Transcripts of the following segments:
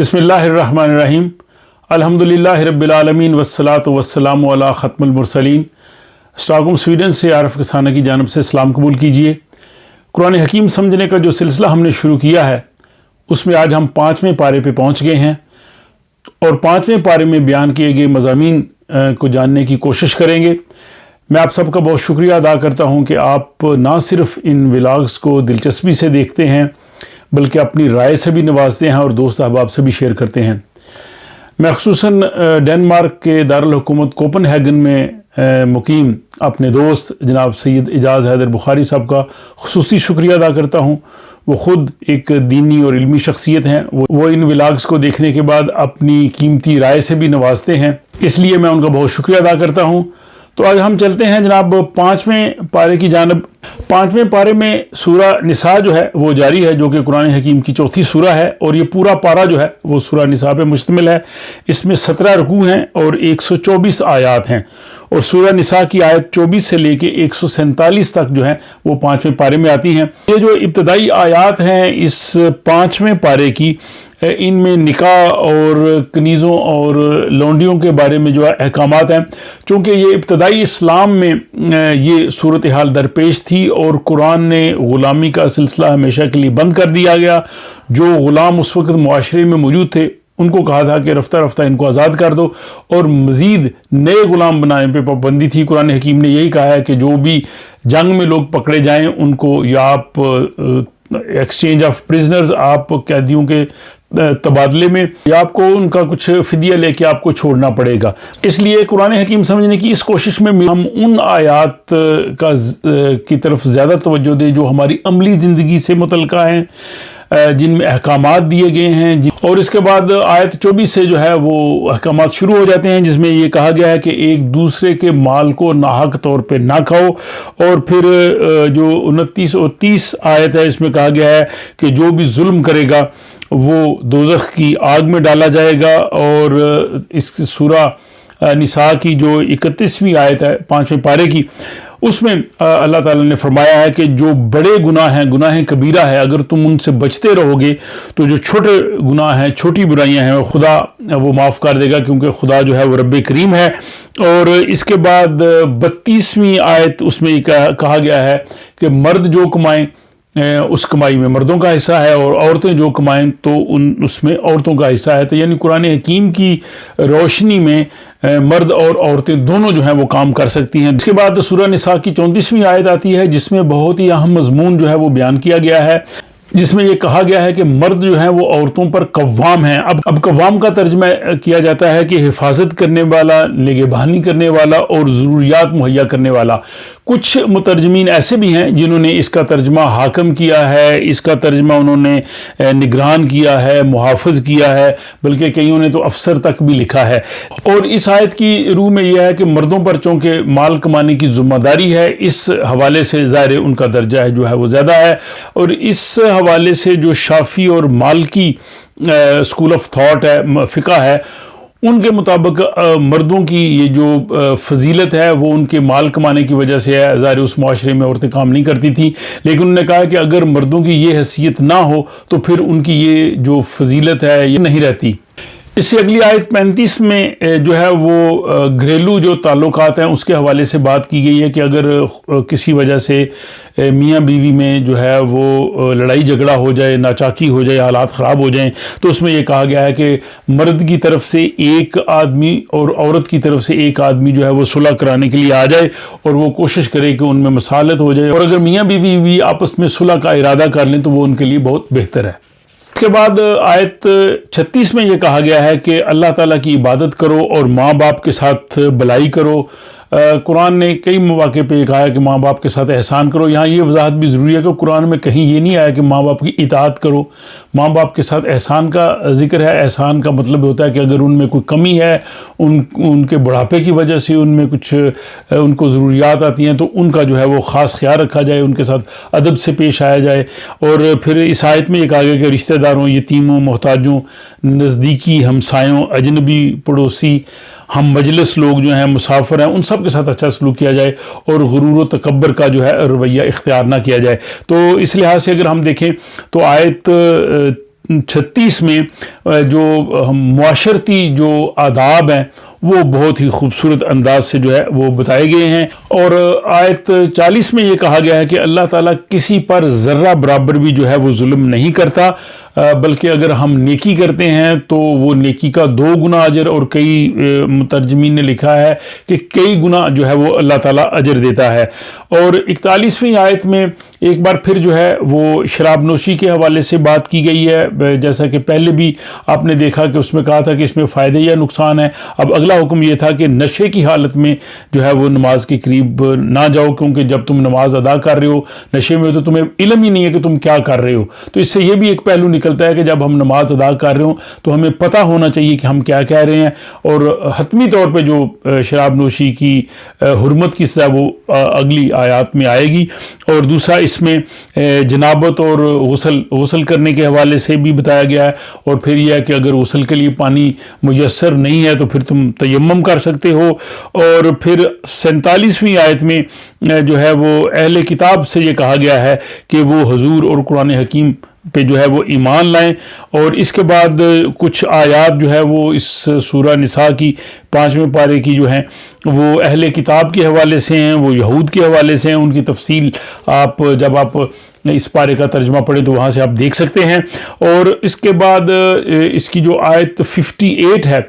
بسم اللہ الرحمن الرحیم الحمدللہ رب العالمین والصلاة والسلام علی ختم المرسلین۔ اسٹاکہولم سویڈن سے عارف کسانہ کی جانب سے سلام قبول کیجئے۔ قرآن حکیم سمجھنے کا جو سلسلہ ہم نے شروع کیا ہے اس میں آج ہم 5ویں پارے پہ پہنچ گئے ہیں اور 5ویں پارے میں بیان کیے گئے مضامین کو جاننے کی کوشش کریں گے۔ میں آپ سب کا بہت شکریہ ادا کرتا ہوں کہ آپ نہ صرف ان ولاگز کو دلچسپی سے دیکھتے ہیں بلکہ اپنی رائے سے بھی نوازتے ہیں اور دوست احباب سے بھی شیئر کرتے ہیں۔ میں خصوصاً ڈنمارک کے دارالحکومت کوپن ہیگن میں مقیم اپنے دوست جناب سید اعجاز حیدر بخاری صاحب کا خصوصی شکریہ ادا کرتا ہوں۔ وہ خود ایک دینی اور علمی شخصیت ہیں، وہ ان ولاگز کو دیکھنے کے بعد اپنی قیمتی رائے سے بھی نوازتے ہیں، اس لیے میں ان کا بہت شکریہ ادا کرتا ہوں۔ تو آج ہم چلتے ہیں جناب 5ویں پارے کی جانب۔ 5ویں پارے میں سورہ نساء جو ہے وہ جاری ہے، جو کہ قرآن حکیم کی چوتھی سورہ ہے، اور یہ پورا پارہ جو ہے وہ سورہ نساء پہ مشتمل ہے۔ اس میں 17 رکوع ہیں اور 124 آیات ہیں، اور سورہ نساء کی آیت 24 سے لے کے 147 تک جو ہے وہ 5ویں پارے میں آتی ہیں۔ یہ جو ابتدائی آیات ہیں اس 5ویں پارے کی، ان میں نکاح اور کنیزوں اور لونڈیوں کے بارے میں جو احکامات ہیں، چونکہ یہ ابتدائی اسلام میں یہ صورتحال درپیش تھی اور قرآن نے غلامی کا سلسلہ ہمیشہ کے لیے بند کر دیا گیا۔ جو غلام اس وقت معاشرے میں موجود تھے ان کو کہا تھا کہ رفتہ رفتہ ان کو آزاد کر دو، اور مزید نئے غلام بنانے پہ پابندی تھی۔ قرآن حکیم نے یہی کہا ہے کہ جو بھی جنگ میں لوگ پکڑے جائیں ان کو یا آپ ایکسچینج آف پرزنرز، آپ قیدیوں کے تبادلے میں، یا آپ کو ان کا کچھ فدیہ لے کے آپ کو چھوڑنا پڑے گا۔ اس لیے قرآن حکیم سمجھنے کی اس کوشش میں ہم ان آیات کی طرف زیادہ توجہ دیں جو ہماری عملی زندگی سے متعلقہ ہیں، جن میں احکامات دیے گئے ہیں، اور اس کے بعد آیت 24 سے جو ہے وہ احکامات شروع ہو جاتے ہیں، جس میں یہ کہا گیا ہے کہ ایک دوسرے کے مال کو ناحق طور پہ نہ کھاؤ، اور پھر جو 29 اور 30 آیت ہے اس میں کہا گیا ہے کہ جو بھی ظلم کرے گا وہ دوزخ کی آگ میں ڈالا جائے گا۔ اور اس سورہ نساء کی جو 31ویں آیت ہے 5ویں پارے کی، اس میں اللہ تعالیٰ نے فرمایا ہے کہ جو بڑے گناہ ہیں، گناہ کبیرہ ہے، اگر تم ان سے بچتے رہو گے تو جو چھوٹے گناہ ہیں، چھوٹی برائیاں ہیں، خدا وہ معاف کر دے گا، کیونکہ خدا جو ہے وہ رب کریم ہے۔ اور اس کے بعد 32ویں آیت اس میں کہا گیا ہے کہ مرد جو کمائیں اس کمائی میں مردوں کا حصہ ہے، اور عورتیں جو کمائیں تو اس میں عورتوں کا حصہ ہے۔ تو یعنی قرآن حکیم کی روشنی میں مرد اور عورتیں دونوں جو ہیں وہ کام کر سکتی ہیں۔ اس کے بعد سورہ نساء کی 34ویں آیت آتی ہے، جس میں بہت ہی اہم مضمون جو ہے وہ بیان کیا گیا ہے، جس میں یہ کہا گیا ہے کہ مرد جو ہیں وہ عورتوں پر قوام ہیں۔ اب قوام کا ترجمہ کیا جاتا ہے کہ حفاظت کرنے والا، نگہبانی کرنے والا اور ضروریات مہیا کرنے والا۔ کچھ مترجمین ایسے بھی ہیں جنہوں نے اس کا ترجمہ حاکم کیا ہے، اس کا ترجمہ انہوں نے نگران کیا ہے، محافظ کیا ہے، بلکہ کئیوں نے تو افسر تک بھی لکھا ہے۔ اور اس آیت کی روح میں یہ ہے کہ مردوں پر چونکہ مال کمانے کی ذمہ داری ہے، اس حوالے سے ظاہر ان کا درجہ جو ہے وہ زیادہ ہے، اور اس حوالے سے جو شافعی اور مالکی اسکول آف تھاٹ ہے، فقہ ہے، ان کے مطابق مردوں کی یہ جو فضیلت ہے وہ ان کے مال کمانے کی وجہ سے ہے۔ ظاہر اس معاشرے میں عورتیں کام نہیں کرتی تھیں، لیکن انہوں نے کہا کہ اگر مردوں کی یہ حیثیت نہ ہو تو پھر ان کی یہ جو فضیلت ہے یہ نہیں رہتی۔ اس سے اگلی آیت 35 میں جو ہے وہ گھریلو جو تعلقات ہیں اس کے حوالے سے بات کی گئی ہے کہ اگر کسی وجہ سے میاں بیوی میں جو ہے وہ لڑائی جھگڑا ہو جائے، ناچاکی ہو جائے، حالات خراب ہو جائیں، تو اس میں یہ کہا گیا ہے کہ مرد کی طرف سے ایک آدمی اور عورت کی طرف سے ایک آدمی جو ہے وہ صلح کرانے کے لیے آ جائے اور وہ کوشش کرے کہ ان میں مصالحت ہو جائے، اور اگر میاں بیوی بھی آپس میں صلح کا ارادہ کر لیں تو وہ ان کے لیے بہت بہتر ہے۔ اس کے بعد آیت 36 میں یہ کہا گیا ہے کہ اللہ تعالیٰ کی عبادت کرو اور ماں باپ کے ساتھ بلائی کرو۔ قرآن نے کئی مواقع پہ یہ کہا ہے کہ ماں باپ کے ساتھ احسان کرو۔ یہاں یہ وضاحت بھی ضروری ہے کہ قرآن میں کہیں یہ نہیں آیا کہ ماں باپ کی اطاعت کرو، ماں باپ کے ساتھ احسان کا ذکر ہے۔ احسان کا مطلب ہوتا ہے کہ اگر ان میں کوئی کمی ہے، ان کے بڑھاپے کی وجہ سے ان میں کچھ ان کو ضروریات آتی ہیں، تو ان کا جو ہے وہ خاص خیال رکھا جائے، ان کے ساتھ ادب سے پیش آیا جائے۔ اور پھر اس آیت میں یہ کہا گیا کہ رشتہ داروں، یتیموں، محتاجوں، نزدیکی ہمسایوں، اجنبی پڑوسی، ہم مجلس لوگ جو ہیں، مسافر ہیں، ان سب کے ساتھ اچھا سلوک کیا جائے، اور غرور و تکبر کا جو ہے رویہ اختیار نہ کیا جائے۔ تو اس لحاظ سے اگر ہم دیکھیں تو آیت 36 میں جو معاشرتی جو آداب ہیں وہ بہت ہی خوبصورت انداز سے جو ہے وہ بتائے گئے ہیں، اور آیت 40 میں یہ کہا گیا ہے کہ اللہ تعالیٰ کسی پر ذرہ برابر بھی جو ہے وہ ظلم نہیں کرتا، بلکہ اگر ہم نیکی کرتے ہیں تو وہ نیکی کا 2 گنا اجر، اور کئی مترجمین نے لکھا ہے کہ کئی گنا جو ہے وہ اللہ تعالیٰ اجر دیتا ہے۔ اور 41ویں آیت میں ایک بار پھر جو ہے وہ شراب نوشی کے حوالے سے بات کی گئی ہے، جیسا کہ پہلے بھی آپ نے دیکھا کہ اس میں کہا تھا کہ اس میں فائدے یا نقصان ہے۔ اب اگلا حکم یہ تھا کہ نشے کی حالت میں جو ہے وہ نماز کے قریب نہ جاؤ، کیونکہ جب تم نماز ادا کر رہے ہو نشے میں تو تمہیں علم ہی نہیں ہے کہ تم کیا کر رہے ہو۔ تو اس سے یہ بھی ایک پہلو نکلتا ہے کہ جب ہم نماز ادا کر رہے ہوں تو ہمیں پتہ ہونا چاہیے کہ ہم کیا کہہ رہے ہیں، اور حتمی طور پہ جو شراب نوشی کی حرمت کی سزا وہ اگلی آیات میں آئے گی۔ اور دوسرا اس میں جنابت اور غسل کرنے کے حوالے سے بھی بتایا گیا ہے، اور پھر یہ ہے کہ اگر غسل کے لیے پانی میسر نہیں ہے تو پھر تم تیمم کر سکتے ہو۔ اور پھر 47ویں آیت میں جو ہے وہ اہل کتاب سے یہ کہا گیا ہے کہ وہ حضور اور قرآن حکیم پہ جو ہے وہ ایمان لائیں، اور اس کے بعد کچھ آیات جو ہے وہ اس سورہ نساء کی 5ویں پارے کی جو ہیں وہ اہل کتاب کے حوالے سے ہیں، وہ یہود کے حوالے سے ہیں، ان کی تفصیل جب آپ اس پارے کا ترجمہ پڑھیں تو وہاں سے آپ دیکھ سکتے ہیں۔ اور اس کے بعد اس کی جو آیت 58 ہے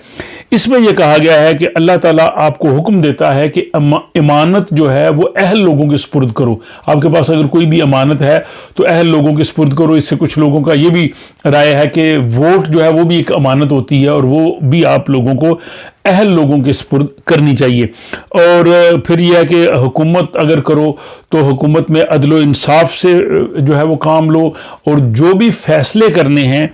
اس میں یہ کہا گیا ہے کہ اللہ تعالیٰ آپ کو حکم دیتا ہے کہ امانت جو ہے وہ اہل لوگوں کے سپرد کرو۔ آپ کے پاس اگر کوئی بھی امانت ہے تو اہل لوگوں کے سپرد کرو۔ اس سے کچھ لوگوں کا یہ بھی رائے ہے کہ ووٹ جو ہے وہ بھی ایک امانت ہوتی ہے، اور وہ بھی آپ لوگوں کو اہل لوگوں کے سپرد کرنی چاہیے۔ اور پھر یہ ہے کہ حکومت اگر کرو تو حکومت میں عدل و انصاف سے جو ہے وہ کام لو، اور جو بھی فیصلے کرنے ہیں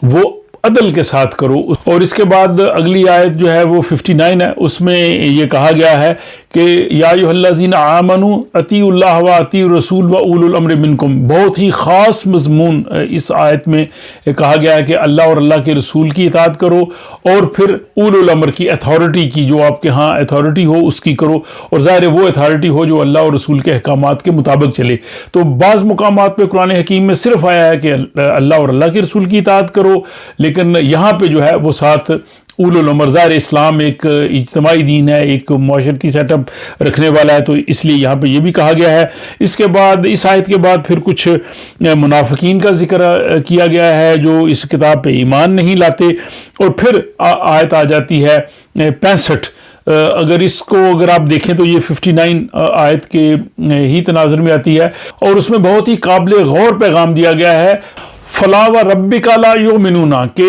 وہ عدل کے ساتھ کرو۔ اور اس کے بعد اگلی آیت جو ہے وہ 59 ہے، اس میں یہ کہا گیا ہے کہ یا ایھا الذین آمنوا اطیعوا اللہ و اطیعوا الرسول و اولی الامر منکم۔ بہت ہی خاص مضمون اس آیت میں کہا گیا ہے کہ اللہ اور اللہ کے رسول کی اطاعت کرو، اور پھر اولی الامر کی اتھارٹی کی، جو آپ کے ہاں اتھارٹی ہو اس کی کرو، اور ظاہر وہ اتھارٹی ہو جو اللہ اور رسول کے احکامات کے مطابق چلے۔ تو بعض مقامات پہ قرآن حکیم میں صرف آیا ہے کہ اللہ اور اللہ کے رسول کی اطاعت کرو، لیکن یہاں پہ جو ہے وہ ساتھ اول الامر، ظاہر اسلام ایک اجتماعی دین ہے، ایک معاشرتی سیٹ اپ رکھنے والا ہے، تو اس لیے یہاں پہ یہ بھی کہا گیا ہے۔ اس کے بعد اس آیت کے بعد پھر کچھ منافقین کا ذکر کیا گیا ہے جو اس کتاب پہ ایمان نہیں لاتے، اور پھر آیت آ جاتی ہے 65۔ اگر اس کو اگر آپ دیکھیں تو یہ 59 آیت کے ہی تناظر میں آتی ہے، اور اس میں بہت ہی قابل غور پیغام دیا گیا ہے۔ فلا و ربک لا یؤمنون، کہ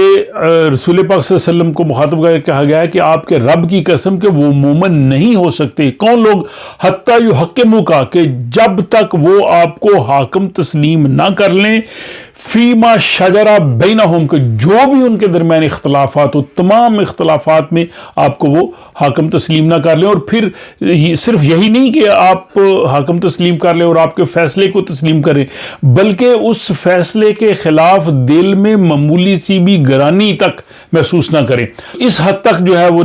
رسول پاک صلی اللہ علیہ وسلم کو مخاطب کر کے کہا گیا ہے کہ آپ کے رب کی قسم کہ وہ مومن نہیں ہو سکتے۔ کون لوگ؟ حتی یحکموک، کہ جب تک وہ آپ کو حاکم تسلیم نہ کر لیں، فیما شجر بینہم، کہ جو بھی ان کے درمیان اختلافات ہو، تمام اختلافات میں آپ کو وہ حاکم تسلیم نہ کر لیں۔ اور پھر صرف یہی نہیں کہ آپ حاکم تسلیم کر لیں اور آپ کے فیصلے کو تسلیم کریں، بلکہ اس فیصلے کے خلاف دل میں معمولی سی بھی گرانی تک محسوس نہ کریں۔ اس حد تک جو ہے وہ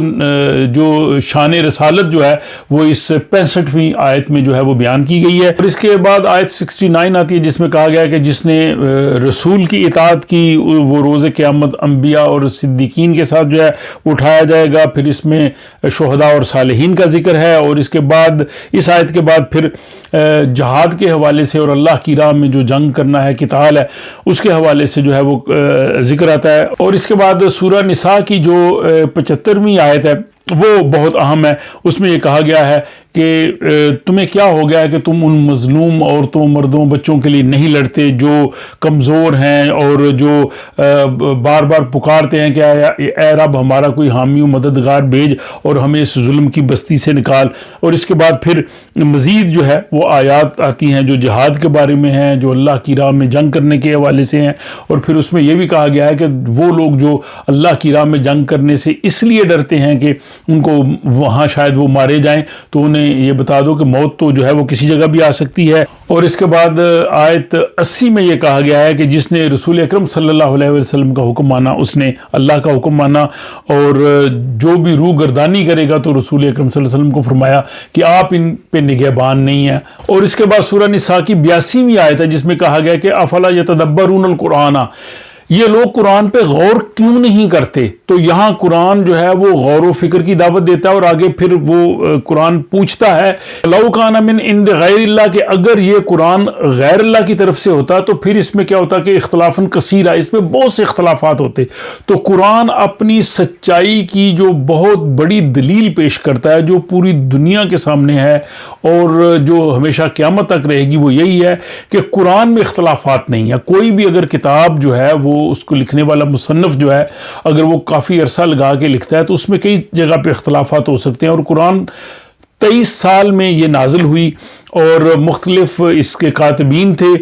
جو شان رسالت جو ہے وہ اس 65ویں آیت میں جو ہے وہ بیان کی گئی ہے۔ اور اس کے بعد آیت 69 آتی ہے جس میں کہا گیا ہے کہ جس نے رسول کی اطاعت کی وہ روز قیامت انبیاء اور صدیقین کے ساتھ جو ہے اٹھایا جائے گا۔ پھر اس میں شہداء اور صالحین کا ذکر ہے، اور اس کے بعد اس آیت کے بعد پھر جہاد کے حوالے سے اور اللہ کی راہ میں جو جنگ کرنا ہے، قتال ہے، اس کے حوالے سے جو ہے وہ ذکر آتا ہے۔ اور اس کے بعد سورہ نساء کی جو 75ویں آیت ہے وہ بہت اہم ہے۔ اس میں یہ کہا گیا ہے کہ تمہیں کیا ہو گیا ہے کہ تم ان مظلوم عورتوں، مردوں، بچوں کے لیے نہیں لڑتے جو کمزور ہیں اور جو بار بار پکارتے ہیں کہ اے رب ہمارا کوئی حامی و مددگار بھیج اور ہمیں اس ظلم کی بستی سے نکال۔ اور اس کے بعد پھر مزید جو ہے وہ آیات آتی ہیں جو جہاد کے بارے میں ہیں، جو اللہ کی راہ میں جنگ کرنے کے حوالے سے ہیں۔ اور پھر اس میں یہ بھی کہا گیا ہے کہ وہ لوگ جو اللہ کی راہ میں جنگ کرنے سے اس لیے ڈرتے ہیں کہ ان کو وہاں شاید وہ مارے جائیں، تو انہیں یہ بتا دو کہ موت تو جو ہے وہ کسی جگہ بھی آ سکتی ہے۔ اور اس کے بعد آیت 80 میں یہ کہا گیا ہے کہ جس نے رسول اکرم صلی اللہ علیہ وسلم کا حکم مانا اس نے اللہ کا حکم مانا، اور جو بھی روح گردانی کرے گا تو رسول اکرم صلی اللہ علیہ وسلم کو فرمایا کہ آپ ان پہ نگہبان نہیں ہیں۔ اور اس کے بعد سورہ نساء کی 82ویں آیت ہے جس میں کہا گیا کہ افلا یتدبرون القرآن، یہ لوگ قرآن پہ غور کیوں نہیں کرتے؟ تو یہاں قرآن جو ہے وہ غور و فکر کی دعوت دیتا ہے، اور آگے پھر وہ قرآن پوچھتا ہے لو کان من عند غیر اللہ، کہ اگر یہ قرآن غیر اللہ کی طرف سے ہوتا تو پھر اس میں کیا ہوتا کہ اختلافاً کثیرہ، اس میں بہت سے اختلافات ہوتے۔ تو قرآن اپنی سچائی کی جو بہت بڑی دلیل پیش کرتا ہے، جو پوری دنیا کے سامنے ہے اور جو ہمیشہ قیامت تک رہے گی، وہ یہی ہے کہ قرآن میں اختلافات نہیں ہے۔ کوئی بھی اگر کتاب جو ہے وہ اس کو لکھنے والا مصنف جو ہے اگر وہ کافی عرصہ لگا کے لکھتا ہے تو اس میں کئی جگہ پہ اختلافات ہو سکتے ہیں، اور قرآن 23 سال میں یہ نازل ہوئی اور مختلف اس کے کاتبین تھے،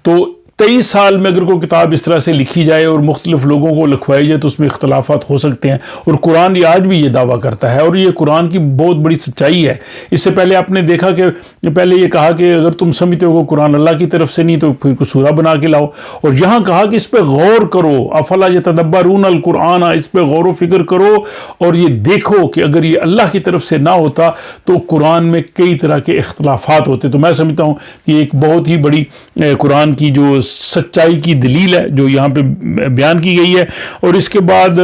تو 23 سال میں اگر کوئی کتاب اس طرح سے لکھی جائے اور مختلف لوگوں کو لکھوائی جائے تو اس میں اختلافات ہو سکتے ہیں، اور قرآن یہ آج بھی یہ دعویٰ کرتا ہے، اور یہ قرآن کی بہت بڑی سچائی ہے۔ اس سے پہلے آپ نے دیکھا کہ پہلے یہ کہا کہ اگر تم سمجھتے ہو کہ قرآن اللہ کی طرف سے نہیں تو پھر کوئی سورہ بنا کے لاؤ، اور یہاں کہا کہ اس پہ غور کرو، افلا یتدبرون القرآن، اس پہ غور و فکر کرو اور یہ دیکھو کہ اگر یہ اللہ کی طرف سے نہ ہوتا تو قرآن میں کئی طرح کے اختلافات ہوتے۔ تو میں سمجھتا ہوں کہ ایک بہت ہی بڑی قرآن کی جو سچائی کی دلیل ہے جو یہاں پہ بیان کی گئی ہے۔ اور اس کے بعد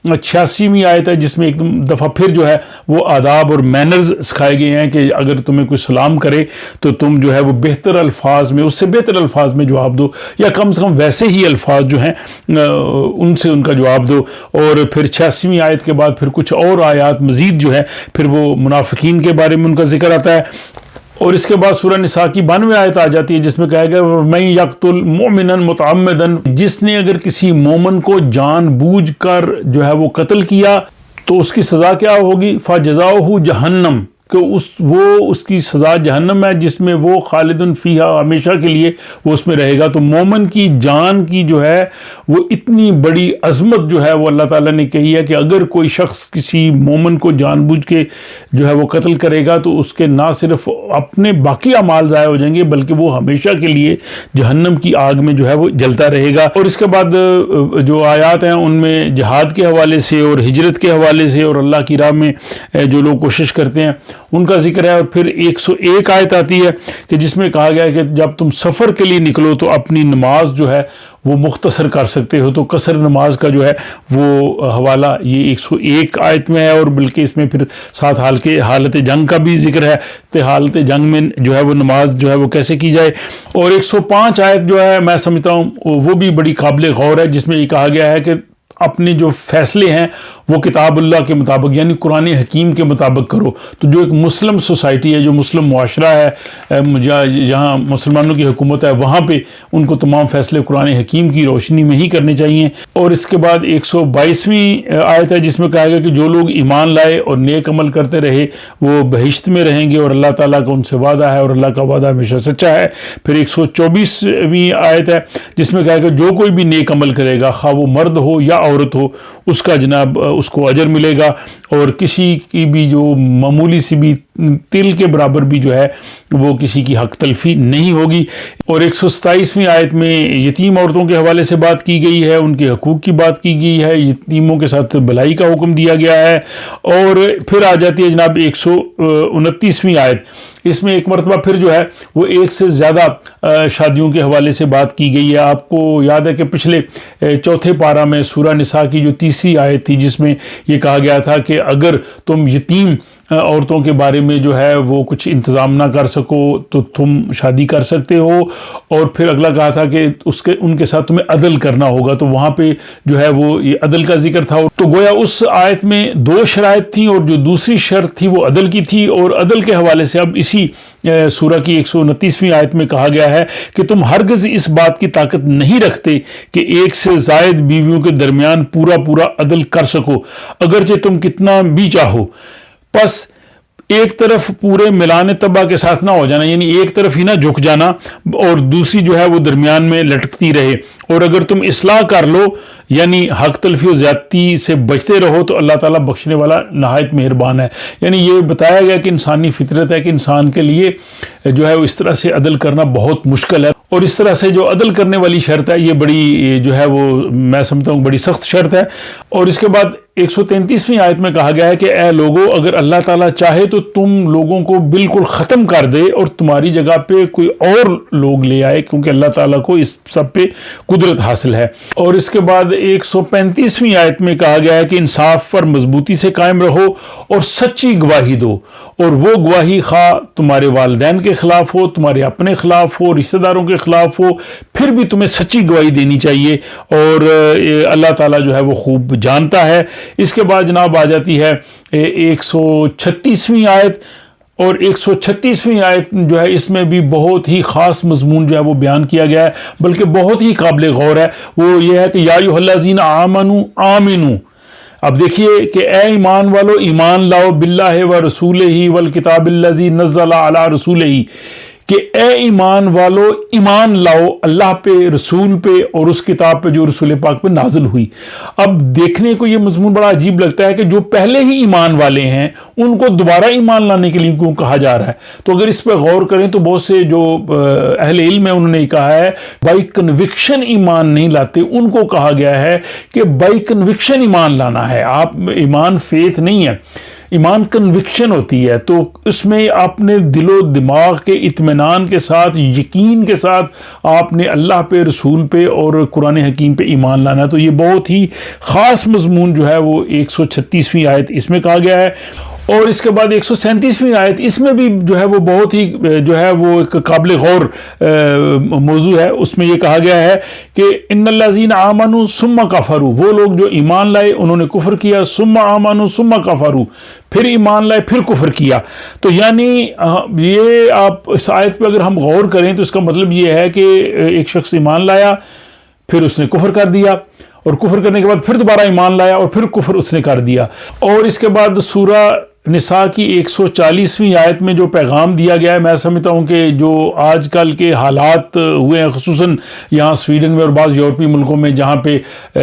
86ویں آیت ہے جس میں ایک دفعہ پھر جو ہے وہ آداب اور مینرز سکھائے گئے ہیں کہ اگر تمہیں کوئی سلام کرے تو تم جو ہے وہ بہتر الفاظ میں، اس سے بہتر الفاظ میں جواب دو، یا کم سے کم ویسے ہی الفاظ جو ہیں ان سے ان کا جواب دو۔ اور پھر 86ویں آیت کے بعد پھر کچھ اور آیات مزید جو ہے پھر وہ منافقین کے بارے میں ان کا ذکر آتا ہے، اور اس کے بعد سورہ نساء کی 92 آیت آ جاتی ہے جس میں کہا گیا وَمَن يَقْتُلْ مُؤْمِنًا مُتَعَمِّدًا، جس نے اگر کسی مومن کو جان بوجھ کر جو ہے وہ قتل کیا تو اس کی سزا کیا ہوگی؟ فَجَزَاؤُهُ جَهَنَّمَ، کہ اس کی سزا جہنم ہے جس میں وہ خالدن فیہا، ہمیشہ کے لیے وہ اس میں رہے گا۔ تو مومن کی جان کی جو ہے وہ اتنی بڑی عظمت جو ہے وہ اللہ تعالیٰ نے کہی ہے کہ اگر کوئی شخص کسی مومن کو جان بوجھ کے جو ہے وہ قتل کرے گا تو اس کے نہ صرف اپنے باقی اعمال ضائع ہو جائیں گے بلکہ وہ ہمیشہ کے لیے جہنم کی آگ میں جو ہے وہ جلتا رہے گا۔ اور اس کے بعد جو آیات ہیں ان میں جہاد کے حوالے سے اور ہجرت کے حوالے سے اور اللہ کی راہ میں جو لوگ کوشش کرتے ہیں ان کا ذکر ہے۔ اور پھر 101 آیت آتی ہے کہ جس میں کہا گیا ہے کہ جب تم سفر کے لیے نکلو تو اپنی نماز جو ہے وہ مختصر کر سکتے ہو، تو قصر نماز کا جو ہے وہ حوالہ یہ 101 آیت میں ہے، اور بلکہ اس میں پھر ساتھ حالت جنگ کا بھی ذکر ہے کہ حالت جنگ میں جو ہے وہ نماز جو ہے وہ کیسے کی جائے۔ اور 105 آیت جو ہے میں سمجھتا ہوں وہ بھی بڑی قابل غور ہے، جس میں یہ کہا گیا ہے کہ اپنے جو فیصلے ہیں وہ کتاب اللہ کے مطابق یعنی قرآن حکیم کے مطابق کرو۔ تو جو ایک مسلم سوسائٹی ہے، جو مسلم معاشرہ ہے، جہاں مسلمانوں کی حکومت ہے، وہاں پہ ان کو تمام فیصلے قرآن حکیم کی روشنی میں ہی کرنے چاہیے۔ اور اس کے بعد 122ویں آیت ہے جس میں کہا گیا کہ جو لوگ ایمان لائے اور نیک عمل کرتے رہے وہ بہشت میں رہیں گے، اور اللہ تعالیٰ کا ان سے وعدہ ہے اور اللہ کا وعدہ ہمیشہ سچا ہے۔ پھر 124ویں آیت ہے جس میں کہا کہ جو کوئی بھی نیک عمل کرے گا، خواہ وہ مرد ہو یا عورت ہو، اس کا جناب اس کو اجر ملے گا، اور کسی کی بھی جو معمولی سی بھی تل کے برابر بھی جو ہے وہ کسی کی حق تلفی نہیں ہوگی۔ اور 127ویں آیت میں یتیم عورتوں کے حوالے سے بات کی گئی ہے، ان کے حقوق کی بات کی گئی ہے، یتیموں کے ساتھ بھلائی کا حکم دیا گیا ہے۔ اور پھر آ جاتی ہے جناب 129ویں آیت، اس میں ایک مرتبہ پھر جو ہے وہ ایک سے زیادہ شادیوں کے حوالے سے بات کی گئی ہے۔ آپ کو یاد ہے کہ پچھلے 4تھے پارہ میں سورہ نساء کی جو 30ری آیت تھی جس میں یہ کہا گیا تھا کہ اگر تم یتیم عورتوں کے بارے میں جو ہے وہ کچھ انتظام نہ کر سکو تو تم شادی کر سکتے ہو، اور پھر اگلا کہا تھا کہ ان کے ساتھ تمہیں عدل کرنا ہوگا، تو وہاں پہ جو ہے وہ یہ عدل کا ذکر تھا۔ تو گویا اس آیت میں 2 شرائط تھیں، اور جو دوسری شرط تھی وہ عدل کی تھی، اور عدل کے حوالے سے اب اسی سورہ کی 129ویں آیت میں کہا گیا ہے کہ تم ہرگز اس بات کی طاقت نہیں رکھتے کہ ایک سے زائد بیویوں کے درمیان پورا عدل کر سکو، اگرچہ تم کتنا بھی چاہو۔ پس ایک طرف پورے ملانے طبع کے ساتھ نہ ہو جانا، یعنی ایک طرف ہی نہ جھک جانا اور دوسری جو ہے وہ درمیان میں لٹکتی رہے، اور اگر تم اصلاح کر لو یعنی حق تلفی و زیادتی سے بچتے رہو تو اللہ تعالیٰ بخشنے والا نہایت مہربان ہے۔ یعنی یہ بتایا گیا کہ انسانی فطرت ہے کہ انسان کے لیے جو ہے اس طرح سے عدل کرنا بہت مشکل ہے، اور اس طرح سے جو عدل کرنے والی شرط ہے یہ بڑی جو ہے وہ میں سمجھتا ہوں بڑی سخت شرط ہے۔ اور اس کے بعد 133ویں آیت میں کہا گیا ہے کہ اے لوگو اگر اللہ تعالیٰ چاہے تو تم لوگوں کو بالکل ختم کر دے اور تمہاری جگہ پہ کوئی اور لوگ لے آئے، کیونکہ اللہ تعالیٰ کو اس سب پہ قدرت حاصل ہے۔ اور اس کے بعد 135ویں آیت میں کہا گیا ہے کہ انصاف پر مضبوطی سے قائم رہو اور سچی گواہی دو، اور وہ گواہی خواہ تمہارے والدین کے خلاف ہو، تمہارے اپنے خلاف ہو، رشتہ داروں کے خلاف ہو، پھر بھی تمہیں سچی گواہی دینی چاہیے، اور اللہ تعالیٰ جو ہے وہ خوب جانتا ہے۔ اس کے بعد جناب آ جاتی ہے 136ویں آیت، اور 136ویں آیت جو ہے اس میں بھی بہت ہی خاص مضمون جو ہے وہ بیان کیا گیا ہے، بلکہ بہت ہی قابل غور ہے۔ وہ یہ ہے کہ یا ایھا الذین آمنوا آمنوا، اب دیکھیے کہ اے ایمان والو ایمان لاؤ باللہ و رسولہ والکتاب الذی نزل علی رسولہ، کہ اے ایمان والو ایمان لاؤ اللہ پہ، رسول پہ، اور اس کتاب پہ جو رسول پاک پہ نازل ہوئی۔ اب دیکھنے کو یہ مضمون بڑا عجیب لگتا ہے کہ جو پہلے ہی ایمان والے ہیں ان کو دوبارہ ایمان لانے کے لیے کیوں کہا جا رہا ہے؟ تو اگر اس پہ غور کریں تو بہت سے جو اہل علم ہیں انہوں نے کہا ہے بائی کنوکشن ایمان نہیں لاتے، ان کو کہا گیا ہے کہ بائی کنوکشن ایمان لانا ہے۔ آپ ایمان فیتھ نہیں ہے، ایمان کنوکشن ہوتی ہے، تو اس میں آپ نے دل و دماغ کے اطمینان کے ساتھ، یقین کے ساتھ آپ نے اللہ پہ، رسول پہ اور قرآن حکیم پہ ایمان لانا ہے۔ تو یہ بہت ہی خاص مضمون جو ہے وہ 136ویں آیت اس میں کہا گیا ہے۔ اور اس کے بعد 137ویں آیت اس میں بھی جو ہے وہ بہت ہی جو ہے وہ ایک قابل غور موضوع ہے۔ اس میں یہ کہا گیا ہے کہ ان الذین آمنوا ثم کفروا، وہ لوگ جو ایمان لائے انہوں نے کفر کیا، ثم آمنوا ثم کفروا، پھر ایمان لائے پھر کفر کیا۔ تو یعنی یہ آپ اس آیت پہ اگر ہم غور کریں تو اس کا مطلب یہ ہے کہ ایک شخص ایمان لایا، پھر اس نے کفر کر دیا، اور کفر کرنے کے بعد پھر دوبارہ ایمان لایا اور پھر کفر اس نے کر دیا۔ اور اس کے بعد سورہ نساء کی 140ویں آیت میں جو پیغام دیا گیا ہے، میں سمجھتا ہوں کہ جو آج کل کے حالات ہوئے ہیں، خصوصاً یہاں سویڈن میں اور بعض یورپی ملکوں میں جہاں پہ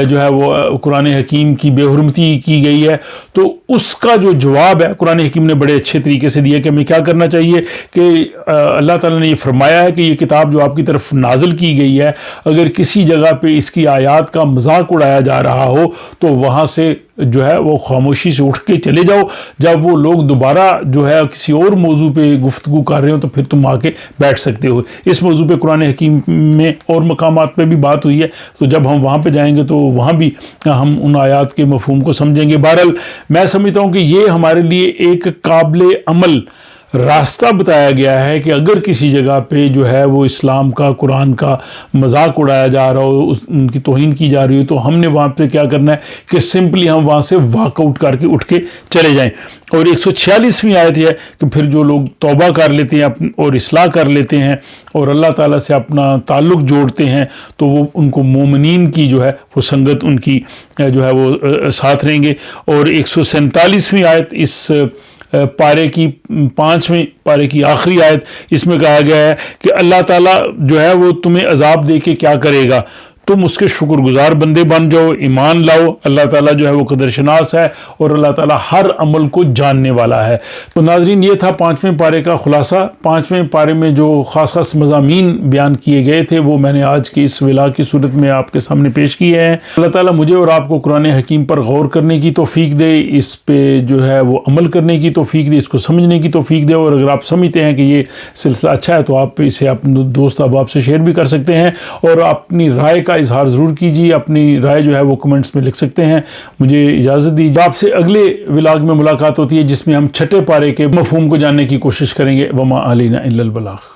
جو ہے وہ قرآن حکیم کی بے حرمتی کی گئی ہے، تو اس کا جو جواب ہے قرآن حکیم نے بڑے اچھے طریقے سے دیا کہ ہمیں کیا کرنا چاہیے، کہ اللہ تعالیٰ نے یہ فرمایا ہے کہ یہ کتاب جو آپ کی طرف نازل کی گئی ہے، اگر کسی جگہ پہ اس کی آیات کا مذاق اڑایا جا رہا ہو تو وہاں سے جو ہے وہ خاموشی سے اٹھ کے چلے جاؤ۔ جب وہ لوگ دوبارہ جو ہے کسی اور موضوع پہ گفتگو کر رہے ہو تو پھر تم آ کے بیٹھ سکتے ہو۔ اس موضوع پہ قرآن حکیم میں اور مقامات پہ بھی بات ہوئی ہے، تو جب ہم وہاں پہ جائیں گے تو وہاں بھی ہم ان آیات کے مفہوم کو سمجھیں گے۔ بہرحال میں سمجھتا ہوں کہ یہ ہمارے لیے ایک قابل عمل راستہ بتایا گیا ہے کہ اگر کسی جگہ پہ جو ہے وہ اسلام کا، قرآن کا مذاق اڑایا جا رہا ہو، ان کی توہین کی جا رہی ہو، تو ہم نے وہاں پہ کیا کرنا ہے کہ سمپلی ہم وہاں سے واک آؤٹ کر کے اٹھ کے چلے جائیں۔ اور 146ویں آیت ہے کہ پھر جو لوگ توبہ کر لیتے ہیں اور اصلاح کر لیتے ہیں اور اللہ تعالیٰ سے اپنا تعلق جوڑتے ہیں تو وہ ان کو مومنین کی جو ہے وہ سنگت ان کی جو ہے وہ ساتھ رہیں گے۔ اور 147ویں آیت اس پارے کی 5ویں پارے کی آخری آیت، اس میں کہا گیا ہے کہ اللہ تعالیٰ جو ہے وہ تمہیں عذاب دے کے کیا کرے گا، تم اس کے شکر گزار بندے بن جاؤ، ایمان لاؤ۔ اللہ تعالیٰ جو ہے وہ قدر شناس ہے اور اللہ تعالیٰ ہر عمل کو جاننے والا ہے۔ تو ناظرین یہ تھا 5ویں پارے کا خلاصہ۔ 5ویں پارے میں جو خاص خاص مضامین بیان کیے گئے تھے وہ میں نے آج کی اس ویلاگ کی صورت میں آپ کے سامنے پیش کیے ہیں۔ اللہ تعالیٰ مجھے اور آپ کو قرآن حکیم پر غور کرنے کی توفیق دے، اس پہ جو ہے وہ عمل کرنے کی توفیق دے، اس کو سمجھنے کی توفیق دے۔ اور اگر آپ سمجھتے ہیں کہ یہ سلسلہ اچھا ہے تو آپ اسے اپنے دوست احباب سے شیئر بھی کر سکتے ہیں، اور اپنی رائے کا اظہار ضرور کیجیے۔ اپنی رائے جو ہے وہ کمنٹس میں لکھ سکتے ہیں۔ مجھے اجازت دیجیے، آپ سے اگلے ولاگ میں ملاقات ہوتی ہے جس میں ہم 6 پارے کے مفہوم کو جاننے کی کوشش کریں گے۔ وما علینا الا البلاغ۔